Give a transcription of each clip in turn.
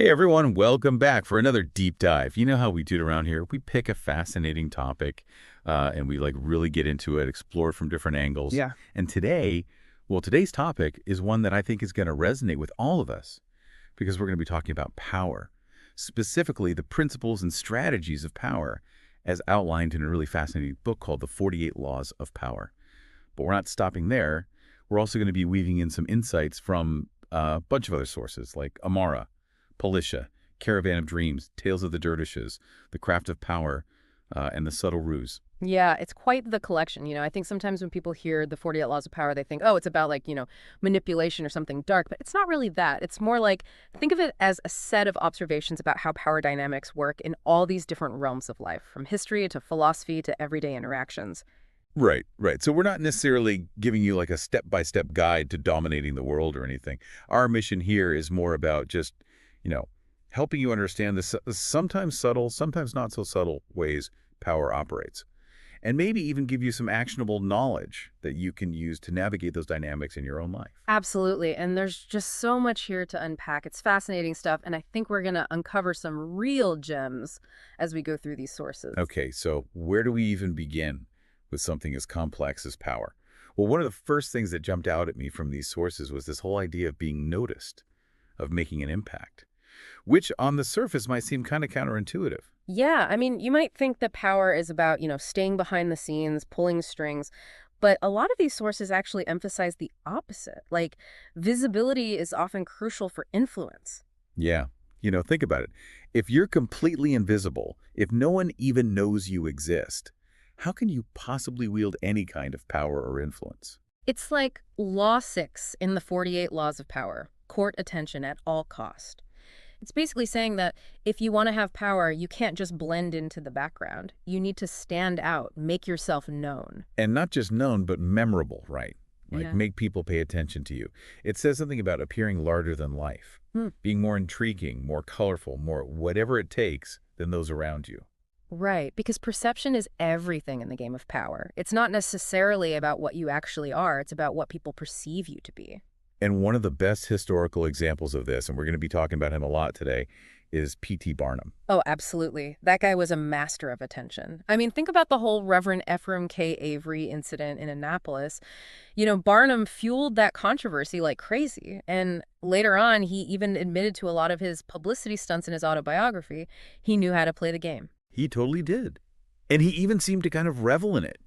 Hey everyone, welcome back for another deep dive. You know how we do it around here. We pick a fascinating topic and we really get into it, explore it from different angles. Yeah. And today's topic is one that I think is going to resonate with all of us because we're going to be talking about power, specifically the principles and strategies of power as outlined in a really fascinating book called The 48 Laws of Power. But we're not stopping there. We're also going to be weaving in some insights from a bunch of other sources like Amara, Politia, Caravan of Dreams, Tales of the Dervishes, The Craft of Power, and The Subtle Ruse. Yeah, it's quite the collection. I think sometimes when people hear the 48 Laws of Power, they think, oh, it's about manipulation or something dark, but it's not really that. It's more like, think of it as a set of observations about how power dynamics work in all these different realms of life, from history to philosophy to everyday interactions. Right, right. So we're not necessarily giving you like a step-by-step guide to dominating the world or anything. Our mission here is more about just, you know, helping you understand the sometimes subtle, sometimes not so subtle ways power operates. And maybe even give you some actionable knowledge that you can use to navigate those dynamics in your own life. Absolutely. And there's just so much here to unpack. It's fascinating stuff. And I think we're going to uncover some real gems as we go through these sources. Okay, so where do we even begin with something as complex as power? Well, one of the first things that jumped out at me from these sources was this whole idea of being noticed, of making an impact, which on the surface might seem kind of counterintuitive. Yeah, I mean, you might think that power is about, staying behind the scenes, pulling strings, but a lot of these sources actually emphasize the opposite. Like, visibility is often crucial for influence. Yeah, think about it. If you're completely invisible, if no one even knows you exist, how can you possibly wield any kind of power or influence? It's like Law 6 in the 48 Laws of Power, court attention at all cost. It's basically saying that if you want to have power, you can't just blend into the background. You need to stand out, make yourself known. And not just known, but memorable, right? Like Yeah. make people pay attention to you. It says something about appearing larger than life, Hmm. being more intriguing, more colorful, more whatever it takes than those around you. Right, because perception is everything in the game of power. It's not necessarily about what you actually are, it's about what people perceive you to be. And one of the best historical examples of this, and we're going to be talking about him a lot today, is P.T. Barnum. Oh, absolutely. That guy was a master of attention. I mean, think about the whole Reverend Ephraim K. Avery incident in Annapolis. Barnum fueled that controversy like crazy. And later on, he even admitted to a lot of his publicity stunts in his autobiography. He knew how to play the game. He totally did. And he even seemed to kind of revel in it.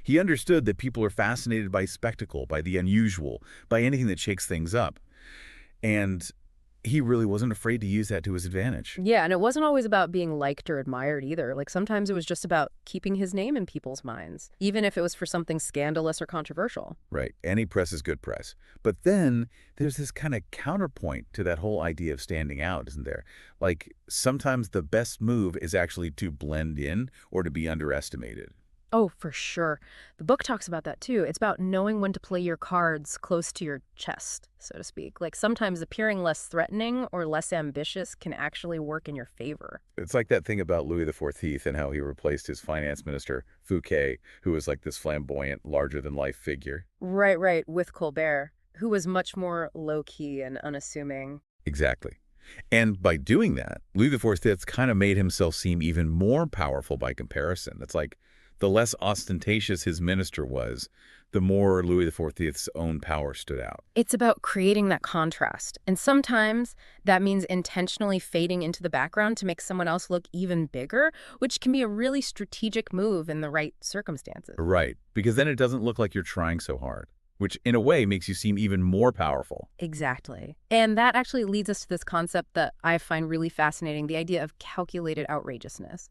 He understood that people are fascinated by spectacle, by the unusual, by anything that shakes things up. And he really wasn't afraid to use that to his advantage. Yeah, and it wasn't always about being liked or admired either. Like sometimes it was just about keeping his name in people's minds, even if it was for something scandalous or controversial. Right. Any press is good press. But then there's this kind of counterpoint to that whole idea of standing out, isn't there? Like sometimes the best move is actually to blend in or to be underestimated. Oh, for sure. The book talks about that too. It's about knowing when to play your cards close to your chest, so to speak. Like sometimes appearing less threatening or less ambitious can actually work in your favor. It's like that thing about Louis XIV and how he replaced his finance minister, Fouquet, who was like this flamboyant, larger-than-life figure. Right, right, with Colbert, who was much more low-key and unassuming. Exactly. And by doing that, Louis XIV kind of made himself seem even more powerful by comparison. It's like the less ostentatious his minister was, the more Louis XIV's own power stood out. It's about creating that contrast. And sometimes that means intentionally fading into the background to make someone else look even bigger, which can be a really strategic move in the right circumstances. Right, because then it doesn't look like you're trying so hard, which in a way makes you seem even more powerful. Exactly. And that actually leads us to this concept that I find really fascinating, the idea of calculated outrageousness.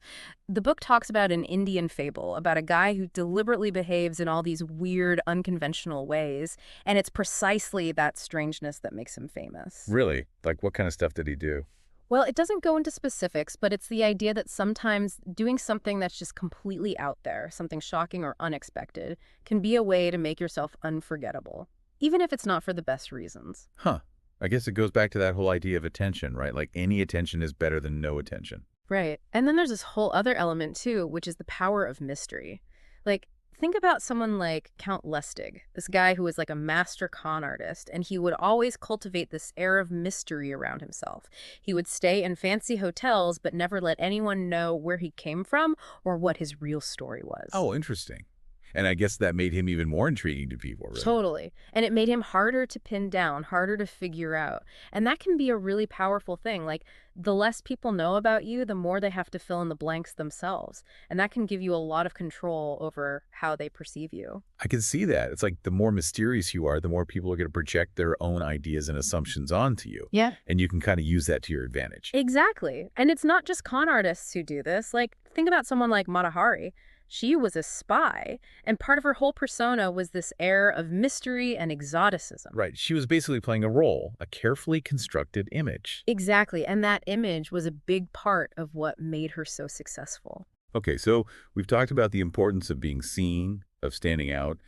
The book talks about an Indian fable about a guy who deliberately behaves in all these weird, unconventional ways, and it's precisely that strangeness that makes him famous. Really? Like what kind of stuff did he do? Well, it doesn't go into specifics, but it's the idea that sometimes doing something that's just completely out there, something shocking or unexpected, can be a way to make yourself unforgettable, even if it's not for the best reasons. Huh. I guess it goes back to that whole idea of attention, right? Like any attention is better than no attention. Right. And then there's this whole other element, too, which is the power of mystery. Like, think about someone like Count Lustig, this guy who was like a master con artist, and he would always cultivate this air of mystery around himself. He would stay in fancy hotels, but never let anyone know where he came from or what his real story was. Oh, interesting. And I guess that made him even more intriguing to people, really. Totally. And it made him harder to pin down, harder to figure out. And that can be a really powerful thing. Like, the less people know about you, the more they have to fill in the blanks themselves. And that can give you a lot of control over how they perceive you. I can see that. It's like the more mysterious you are, the more people are going to project their own ideas and assumptions onto you. Yeah. And you can kind of use that to your advantage. Exactly. And it's not just con artists who do this. Like, think about someone like Mata Hari. She was a spy, and part of her whole persona was this air of mystery and exoticism. Right. She was basically playing a role, a carefully constructed image. Exactly, and that image was a big part of what made her so successful. Okay, so we've talked about the importance of being seen, of standing out,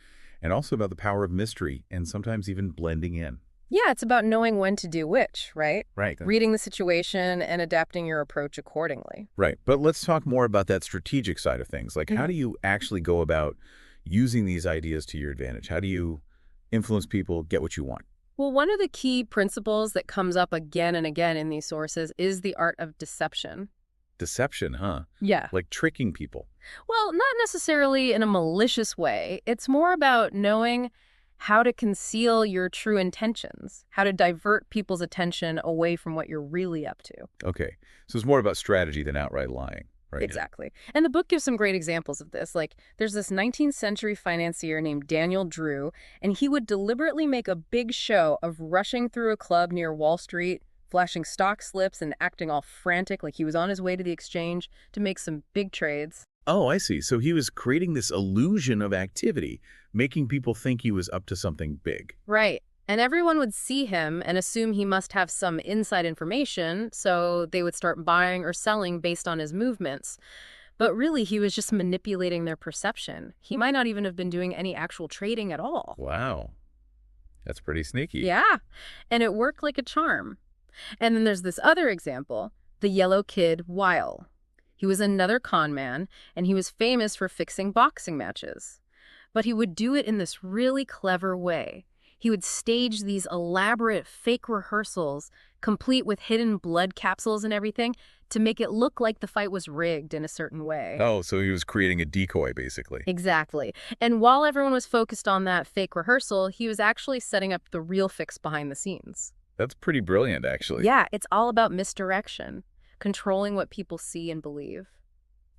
and also about the power of mystery and sometimes even blending in. Yeah, it's about knowing when to do which, right? Right. Reading the situation and adapting your approach accordingly. Right. But let's talk more about that strategic side of things. Like, how Mhm. do you actually go about using these ideas to your advantage? How do you influence people, get what you want? Well, one of the key principles that comes up again and again in these sources is the art of deception. Deception, huh? Yeah. Like tricking people. Well, not necessarily in a malicious way. It's more about knowing how to conceal your true intentions, how to divert people's attention away from what you're really up to. Okay. So it's more about strategy than outright lying, right? Exactly. And the book gives some great examples of this. Like, there's this 19th century financier named Daniel Drew, and he would deliberately make a big show of rushing through a club near Wall Street, flashing stock slips and acting all frantic like he was on his way to the exchange to make some big trades. Oh, I see. So he was creating this illusion of activity, making people think he was up to something big. Right. And everyone would see him and assume he must have some inside information, so they would start buying or selling based on his movements. But really, he was just manipulating their perception. He might not even have been doing any actual trading at all. Wow. That's pretty sneaky. Yeah. And it worked like a charm. And then there's this other example, the Yellow Kid Weil. He was another con man, and he was famous for fixing boxing matches. But he would do it in this really clever way. He would stage these elaborate fake rehearsals, complete with hidden blood capsules and everything, to make it look like the fight was rigged in a certain way. Oh, so he was creating a decoy, basically. Exactly. And while everyone was focused on that fake rehearsal, he was actually setting up the real fix behind the scenes. That's pretty brilliant, actually. Yeah, it's all about misdirection, controlling what people see and believe.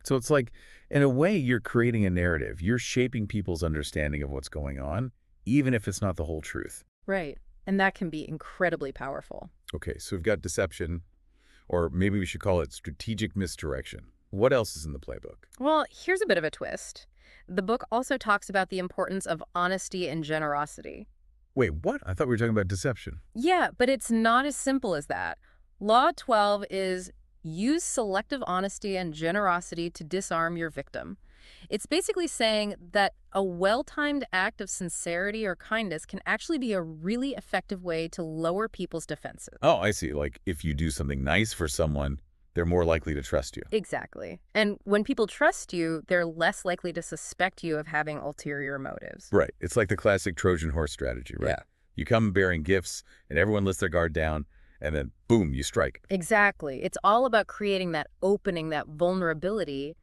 So it's like, in a way, you're creating a narrative. You're shaping people's understanding of what's going on, even if it's not the whole truth. Right. And that can be incredibly powerful. Okay, so we've got deception, or maybe we should call it strategic misdirection. What else is in the playbook? Well, here's a bit of a twist. The book also talks about the importance of honesty and generosity. Wait, what? I thought we were talking about deception. Yeah, but it's not as simple as that. Law 12 is use selective honesty and generosity to disarm your victim. It's basically saying that a well-timed act of sincerity or kindness can actually be a really effective way to lower people's defenses. Oh, I see. Like, if you do something nice for someone, they're more likely to trust you. Exactly. And when people trust you, they're less likely to suspect you of having ulterior motives. Right. It's like the classic Trojan horse strategy, right? Yeah. You come bearing gifts, and everyone lets their guard down, and then, boom, you strike. Exactly. It's all about creating that opening, that vulnerability,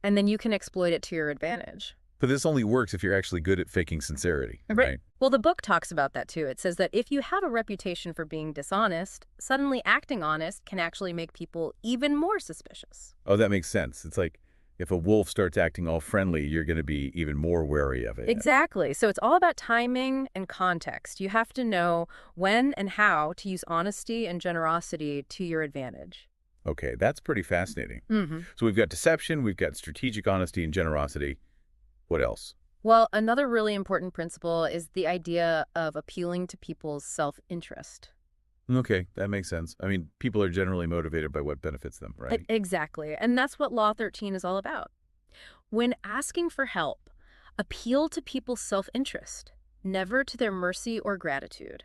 and then you can exploit it to your advantage. But this only works if you're actually good at faking sincerity, right? Well, the book talks about that too. It says that if you have a reputation for being dishonest, suddenly acting honest can actually make people even more suspicious. Oh, that makes sense. It's like if a wolf starts acting all friendly, you're going to be even more wary of it. Exactly. So it's all about timing and context. You have to know when and how to use honesty and generosity to your advantage. Okay, that's pretty fascinating. Mm-hmm. So we've got deception, we've got strategic honesty and generosity. What else? Well, another really important principle is the idea of appealing to people's self-interest. Okay, that makes sense. I mean, people are generally motivated by what benefits them, right? Exactly. And that's what Law 13 is all about. When asking for help, appeal to people's self-interest, never to their mercy or gratitude.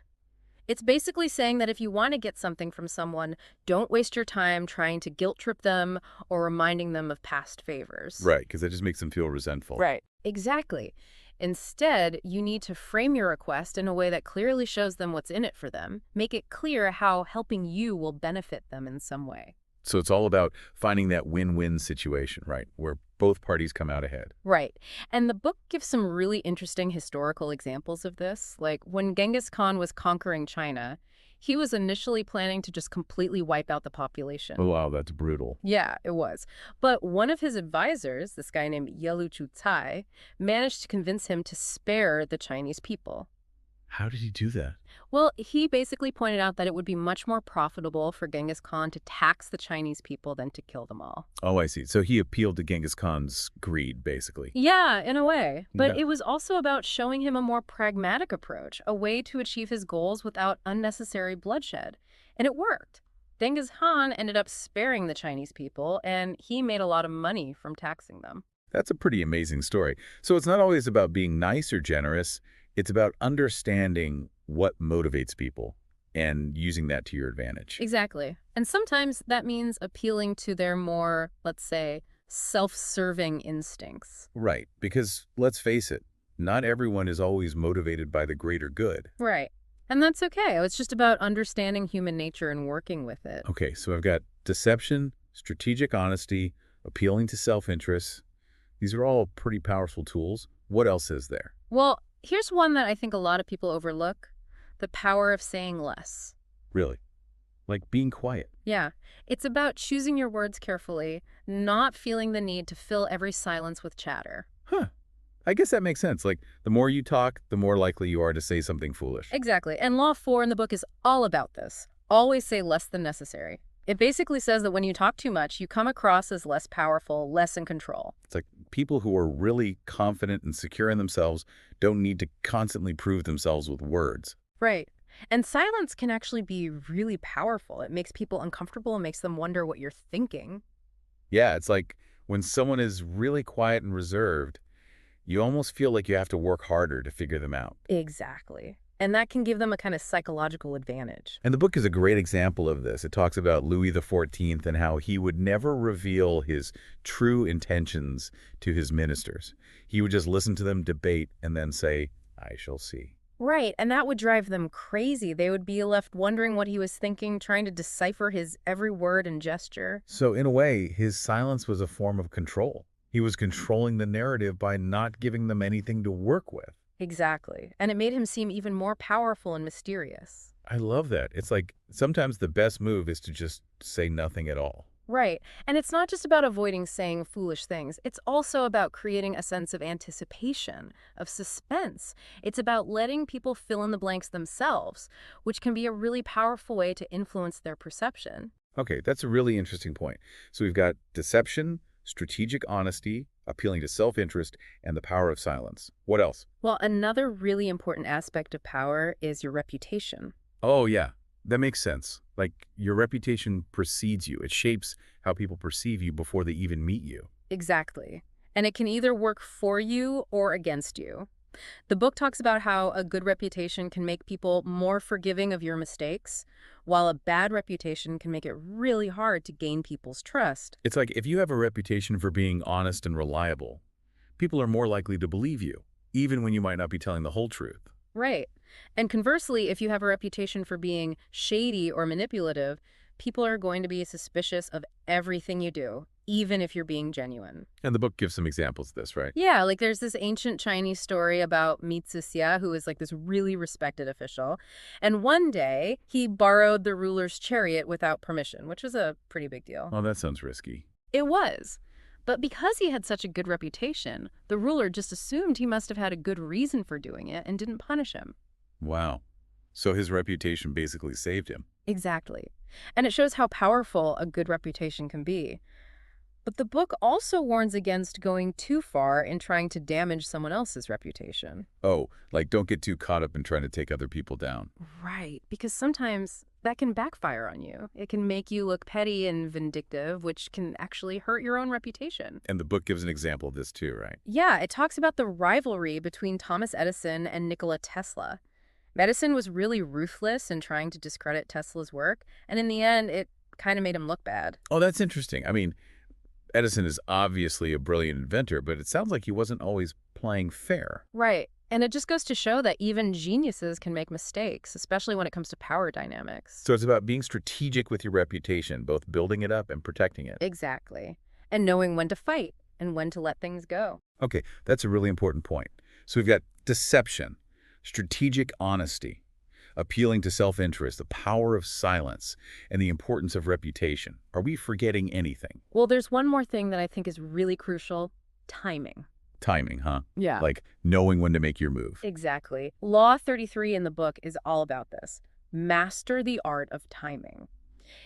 It's basically saying that if you want to get something from someone, don't waste your time trying to guilt trip them or reminding them of past favors. Right, because that just makes them feel resentful. Right. Exactly. Instead, you need to frame your request in a way that clearly shows them what's in it for them. Make it clear how helping you will benefit them in some way. So it's all about finding that win-win situation, right, where both parties come out ahead. Right. And the book gives some really interesting historical examples of this. Like when Genghis Khan was conquering China, he was initially planning to just completely wipe out the population. Oh, wow, that's brutal. Yeah, it was. But one of his advisors, this guy named Yelu Chucai, managed to convince him to spare the Chinese people. How did he do that? Well, he basically pointed out that it would be much more profitable for Genghis Khan to tax the Chinese people than to kill them all. Oh, I see. So he appealed to Genghis Khan's greed, basically. Yeah, in a way. But Yeah. it was also about showing him a more pragmatic approach, a way to achieve his goals without unnecessary bloodshed. And it worked. Genghis Khan ended up sparing the Chinese people, and he made a lot of money from taxing them. That's a pretty amazing story. So it's not always about being nice or generous. It's about understanding what motivates people and using that to your advantage. Exactly. And sometimes that means appealing to their more, let's say, self-serving instincts. Right, because let's face it, not everyone is always motivated by the greater good. Right. And that's okay. It's just about understanding human nature and working with it. Okay, so I've got deception, strategic honesty, appealing to self-interest. These are all pretty powerful tools. What else is there? Well, here's one that I think a lot of people overlook: the power of saying less. Really? Like being quiet. Yeah, it's about choosing your words carefully, not feeling the need to fill every silence with chatter. Huh. I guess that makes sense. Like, the more you talk, the more likely you are to say something foolish. Exactly. And Law 4 in the book is all about this. Always say less than necessary. It basically says that when you talk too much, you come across as less powerful, less in control. It's like people who are really confident and secure in themselves don't need to constantly prove themselves with words. Right. And silence can actually be really powerful. It makes people uncomfortable and makes them wonder what you're thinking. Yeah, it's like when someone is really quiet and reserved, you almost feel like you have to work harder to figure them out. Exactly. And that can give them a kind of psychological advantage. And the book is a great example of this. It talks about Louis XIV and how he would never reveal his true intentions to his ministers. He would just listen to them debate and then say, "I shall see." Right, and that would drive them crazy. They would be left wondering what he was thinking, trying to decipher his every word and gesture. So in a way, his silence was a form of control. He was controlling the narrative by not giving them anything to work with. Exactly. And it made him seem even more powerful and mysterious. I love that. It's like sometimes the best move is to just say nothing at all. Right. And it's not just about avoiding saying foolish things. It's also about creating a sense of anticipation, of suspense. It's about letting people fill in the blanks themselves, which can be a really powerful way to influence their perception. Okay, that's a really interesting point. So we've got deception, strategic honesty, appealing to self-interest, and the power of silence. What else? Well, another really important aspect of power is your reputation. Oh, yeah. That makes sense. Like, your reputation precedes you. It shapes how people perceive you before they even meet you. Exactly. And it can either work for you or against you. The book talks about how a good reputation can make people more forgiving of your mistakes, while a bad reputation can make it really hard to gain people's trust. It's like if you have a reputation for being honest and reliable, people are more likely to believe you, even when you might not be telling the whole truth. Right. And conversely, if you have a reputation for being shady or manipulative, people are going to be suspicious of everything you do, even if you're being genuine. And the book gives some examples of this, right? Yeah, like there's this ancient Chinese story about Mi Zixia, who is like this really respected official. And one day, he borrowed the ruler's chariot without permission, which was a pretty big deal. Oh, that sounds risky. It was. But because he had such a good reputation, the ruler just assumed he must have had a good reason for doing it and didn't punish him. Wow. So his reputation basically saved him. Exactly. And it shows how powerful a good reputation can be. But the book also warns against going too far in trying to damage someone else's reputation. Oh, like don't get too caught up in trying to take other people down. Right, because sometimes that can backfire on you. It can make you look petty and vindictive, which can actually hurt your own reputation. And the book gives an example of this too, right? Yeah, it talks about the rivalry between Thomas Edison and Nikola Tesla. Edison was really ruthless in trying to discredit Tesla's work, and in the end, it kind of made him look bad. Oh, that's interesting. I mean, Edison is obviously a brilliant inventor, but it sounds like he wasn't always playing fair. Right. And it just goes to show that even geniuses can make mistakes, especially when it comes to power dynamics. So it's about being strategic with your reputation, both building it up and protecting it. Exactly. And knowing when to fight and when to let things go. Okay, that's a really important point. So we've got deception, strategic honesty, appealing to self-interest, the power of silence, and the importance of reputation. Are we forgetting anything? Well, there's one more thing that I think is really crucial: timing. Timing, huh? Yeah. Like knowing when to make your move. Exactly. Law 33 in the book is all about this. Master the art of timing.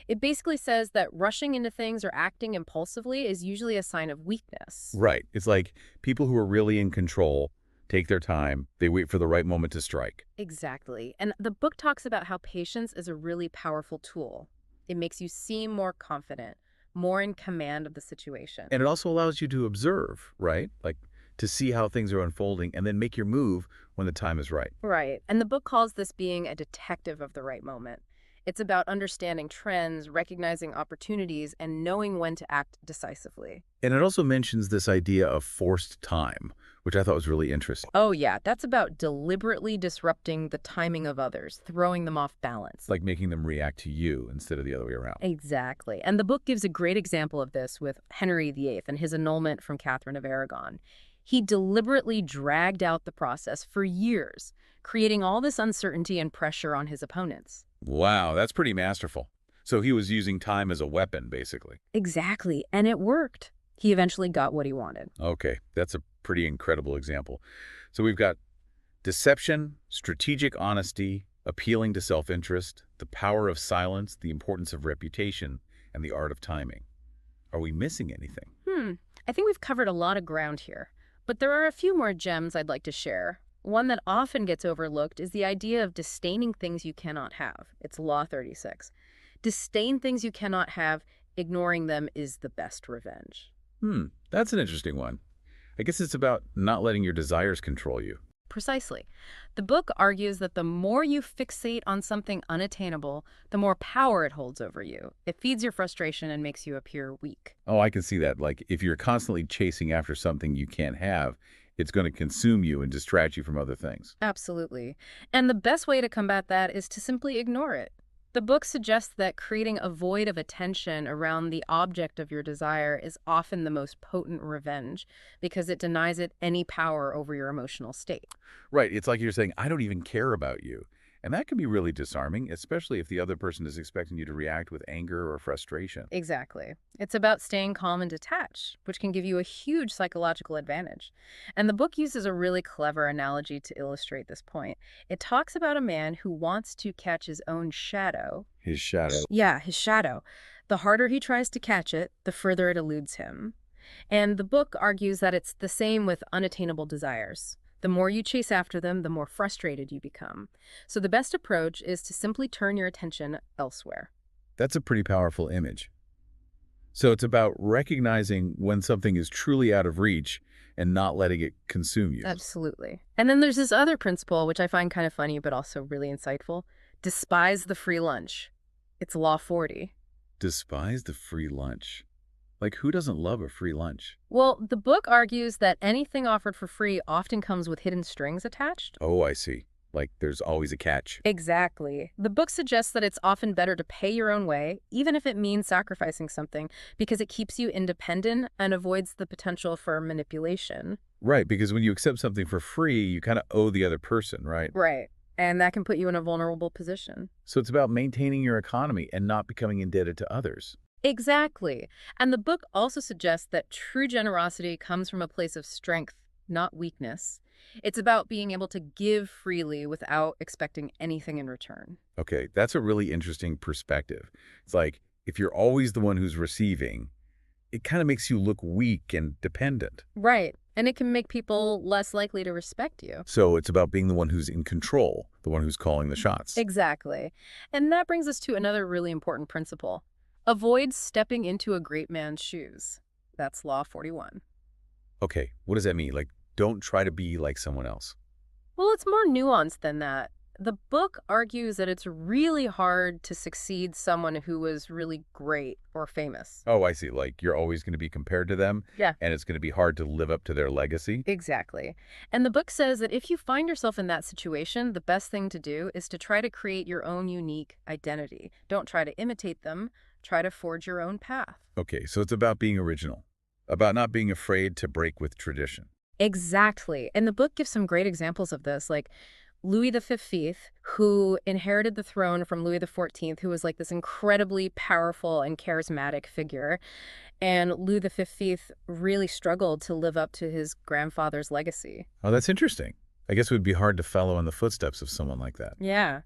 It basically says that rushing into things or acting impulsively is usually a sign of weakness. Right. It's like people who are really in control take their time. They wait for the right moment to strike. Exactly. And the book talks about how patience is a really powerful tool. It makes you seem more confident, more in command of the situation. And it also allows you to observe, right? Like to see how things are unfolding and then make your move when the time is right. Right. And the book calls this being a detective of the right moment. It's about understanding trends, recognizing opportunities, and knowing when to act decisively. And it also mentions this idea of forced time, which I thought was really interesting. Oh, yeah, that's about deliberately disrupting the timing of others, throwing them off balance. It's like making them react to you instead of the other way around. Exactly. And the book gives a great example of this with Henry VIII and his annulment from Catherine of Aragon. He deliberately dragged out the process for years, creating all this uncertainty and pressure on his opponents. Wow, that's pretty masterful. So he was using time as a weapon, basically. Exactly. And it worked. He eventually got what he wanted. Okay, that's a pretty incredible example. So we've got deception, strategic honesty, appealing to self-interest, the power of silence, the importance of reputation, and the art of timing. Are we missing anything? I think we've covered a lot of ground here, but there are a few more gems I'd like to share. One that often gets overlooked is the idea of disdaining things you cannot have. It's Law 36. Disdain things you cannot have, ignoring them is the best revenge. That's an interesting one. I guess it's about not letting your desires control you. Precisely. The book argues that the more you fixate on something unattainable, the more power it holds over you. It feeds your frustration and makes you appear weak. Oh, I can see that. Like, if you're constantly chasing after something you can't have, it's going to consume you and distract you from other things. Absolutely. And the best way to combat that is to simply ignore it. The book suggests that creating a void of attention around the object of your desire is often the most potent revenge because it denies it any power over your emotional state. Right. It's like you're saying, I don't even care about you. And that can be really disarming, especially if the other person is expecting you to react with anger or frustration. Exactly. It's about staying calm and detached, which can give you a huge psychological advantage. And the book uses a really clever analogy to illustrate this point. It talks about a man who wants to catch his own shadow. His shadow. Yeah, his shadow. The harder he tries to catch it, the further it eludes him. And the book argues that it's the same with unattainable desires. The more you chase after them, the more frustrated you become. So the best approach is to simply turn your attention elsewhere. That's a pretty powerful image. So it's about recognizing when something is truly out of reach and not letting it consume you. Absolutely. And then there's this other principle, which I find kind of funny, but also really insightful. Despise the free lunch. It's Law 40. Despise the free lunch. Like, who doesn't love a free lunch? Well, the book argues that anything offered for free often comes with hidden strings attached. Oh, I see. Like, there's always a catch. Exactly. The book suggests that it's often better to pay your own way, even if it means sacrificing something, because it keeps you independent and avoids the potential for manipulation. Right, because when you accept something for free, you kind of owe the other person, right? Right. And that can put you in a vulnerable position. So it's about maintaining your economy and not becoming indebted to others. Exactly. And the book also suggests that true generosity comes from a place of strength, not weakness. It's about being able to give freely without expecting anything in return. Okay, that's a really interesting perspective. It's like, if you're always the one who's receiving, it kind of makes you look weak and dependent. Right. And it can make people less likely to respect you. So it's about being the one who's in control, the one who's calling the shots. Exactly. And that brings us to another really important principle. Avoid stepping into a great man's shoes. That's Law 41. Okay, what does that mean? Like, don't try to be like someone else. Well, it's more nuanced than that. The book argues that it's really hard to succeed someone who was really great or famous. Oh, I see. Like you're always going to be compared to them, Yeah. and it's going to be hard to live up to their legacy. Exactly. And the book says that if you find yourself in that situation, the best thing to do is to try to create your own unique identity. Don't try to imitate them, try to forge your own path. Okay, so it's about being original, about not being afraid to break with tradition. Exactly. And the book gives some great examples of this, like Louis XV, who inherited the throne from Louis XIV, who was like this incredibly powerful and charismatic figure. And Louis XV really struggled to live up to his grandfather's legacy. Oh, that's interesting. I guess it would be hard to follow in the footsteps of someone like that. Yeah.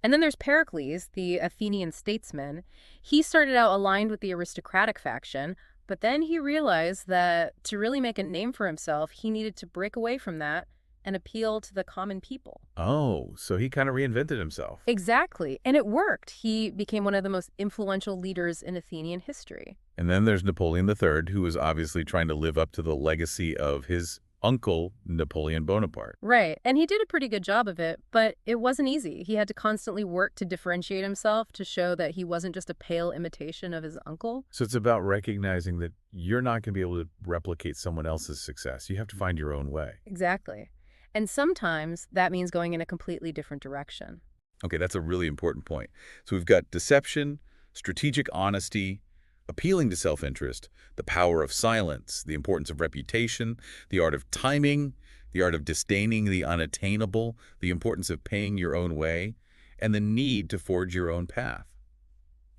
And then there's Pericles, the Athenian statesman. He started out aligned with the aristocratic faction, but then he realized that to really make a name for himself, he needed to break away from that and appeal to the common people. Oh, so he kind of reinvented himself. Exactly. And it worked. He became one of the most influential leaders in Athenian history. And then there's Napoleon III, who was obviously trying to live up to the legacy of his uncle, Napoleon Bonaparte. Right. And he did a pretty good job of it, but it wasn't easy. He had to constantly work to differentiate himself to show that he wasn't just a pale imitation of his uncle. So it's about recognizing that you're not going to be able to replicate someone else's success. You have to find your own way. Exactly. And sometimes that means going in a completely different direction. Okay, that's a really important point. So we've got deception, strategic honesty, appealing to self-interest, the power of silence, the importance of reputation, the art of timing, the art of disdaining the unattainable, the importance of paying your own way, and the need to forge your own path.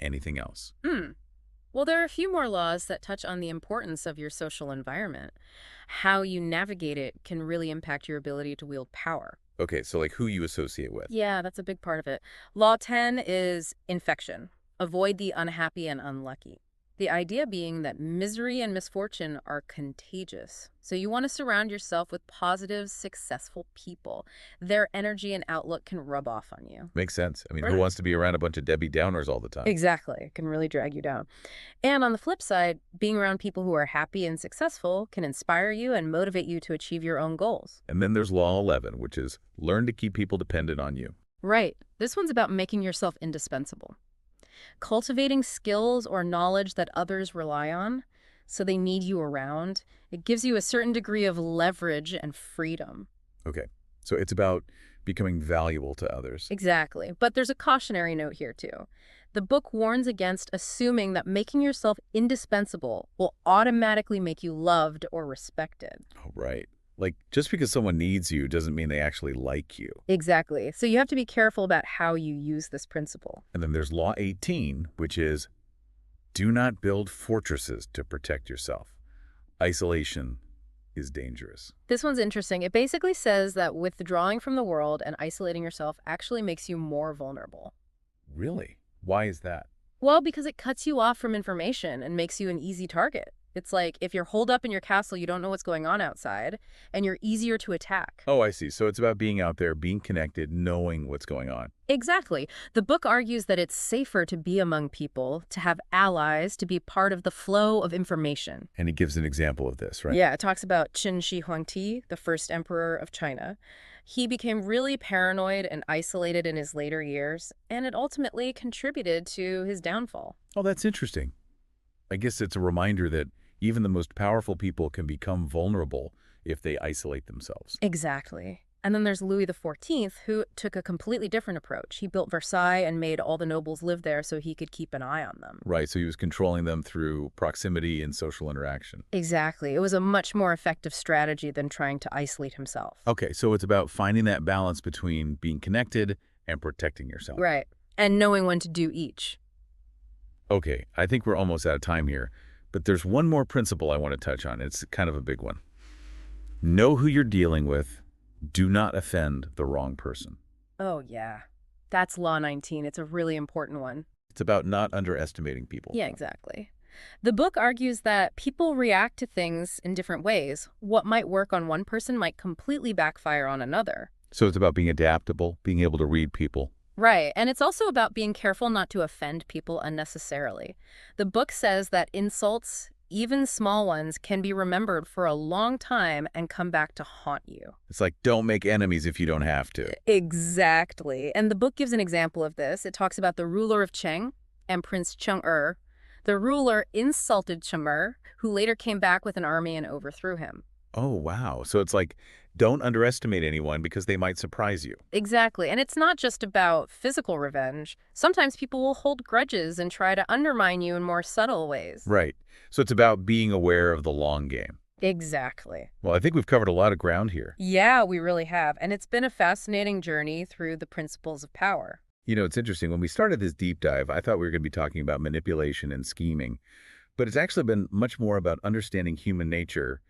Anything else? Well, there are a few more laws that touch on the importance of your social environment. How you navigate it can really impact your ability to wield power. Okay, so like who you associate with. Yeah, that's a big part of it. Law 10 is infection. Avoid the unhappy and unlucky. The idea being that misery and misfortune are contagious. So you want to surround yourself with positive, successful people. Their energy and outlook can rub off on you. Makes sense. I mean, who Right. wants to be around a bunch of Debbie Downers all the time? Exactly. It can really drag you down. And on the flip side, being around people who are happy and successful can inspire you and motivate you to achieve your own goals. And then there's Law 11, which is learn to keep people dependent on you. Right. This one's about making yourself indispensable. Cultivating skills or knowledge that others rely on, so they need you around. It gives you a certain degree of leverage and freedom. Okay, so it's about becoming valuable to others. Exactly. But there's a cautionary note here, too. The book warns against assuming that making yourself indispensable will automatically make you loved or respected. Oh, right. Like, just because someone needs you doesn't mean they actually like you. Exactly. So you have to be careful about how you use this principle. And then there's Law 18, which is do not build fortresses to protect yourself. Isolation is dangerous. This one's interesting. It basically says that withdrawing from the world and isolating yourself actually makes you more vulnerable. Really? Why is that? Well, because it cuts you off from information and makes you an easy target. It's like if you're holed up in your castle, you don't know what's going on outside, and you're easier to attack. Oh, I see. So it's about being out there, being connected, knowing what's going on. Exactly. The book argues that it's safer to be among people, to have allies, to be part of the flow of information. And he gives an example of this, right? Yeah, it talks about Qin Shi Huangdi, the first emperor of China. He became really paranoid and isolated in his later years, and it ultimately contributed to his downfall. Oh, that's interesting. I guess it's a reminder that even the most powerful people can become vulnerable if they isolate themselves. Exactly. And then there's Louis XIV, who took a completely different approach. He built Versailles and made all the nobles live there so he could keep an eye on them. Right, so he was controlling them through proximity and social interaction. Exactly. It was a much more effective strategy than trying to isolate himself. Okay, so it's about finding that balance between being connected and protecting yourself. Right. And knowing when to do each. Okay, I think we're almost out of time here, but there's one more principle I want to touch on. It's kind of a big one. Know who you're dealing with. Do not offend the wrong person. Oh, yeah. That's Law 19. It's a really important one. It's about not underestimating people. Yeah, exactly. The book argues that people react to things in different ways. What might work on one person might completely backfire on another. So it's about being adaptable, being able to read people. Right, and it's also about being careful not to offend people unnecessarily. The book says that insults even small ones can be remembered for a long time and come back to haunt you. It's like, don't make enemies if you don't have to. Exactly. And the book gives an example of this. It talks about the ruler of Cheng and Prince Cheng-Er. The ruler insulted Cheng-Er, who later came back with an army and overthrew him. Oh, wow. So it's like, don't underestimate anyone because they might surprise you. Exactly. And it's not just about physical revenge. Sometimes people will hold grudges and try to undermine you in more subtle ways. Right. So it's about being aware of the long game. Exactly. Well, I think we've covered a lot of ground here. Yeah, we really have. And it's been a fascinating journey through the principles of power. You know, it's interesting. When we started this deep dive, I thought we were going to be talking about manipulation and scheming, but it's actually been much more about understanding human nature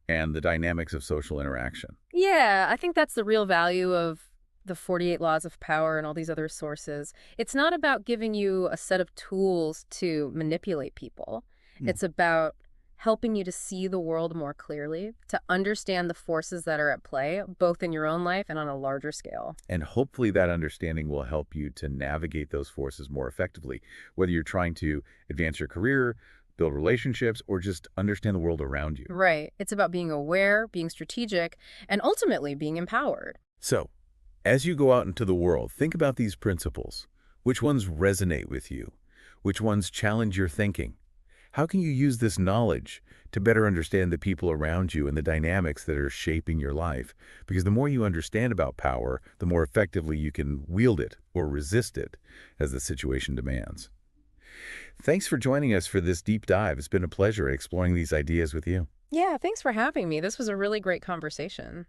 and the dynamics of social interaction. Yeah, I think that's the real value of the 48 Laws of Power and all these other sources. It's not about giving you a set of tools to manipulate people. Hmm. It's about helping you to see the world more clearly, to understand the forces that are at play, both in your own life and on a larger scale. And hopefully that understanding will help you to navigate those forces more effectively, whether you're trying to advance your career, build relationships, or just understand the world around you. Right. It's about being aware, being strategic, and ultimately being empowered. So, as you go out into the world, think about these principles. Which ones resonate with you? Which ones challenge your thinking? How can you use this knowledge to better understand the people around you and the dynamics that are shaping your life? Because the more you understand about power, the more effectively you can wield it or resist it as the situation demands. Thanks for joining us for this deep dive. It's been a pleasure exploring these ideas with you. Yeah, thanks for having me. This was a really great conversation.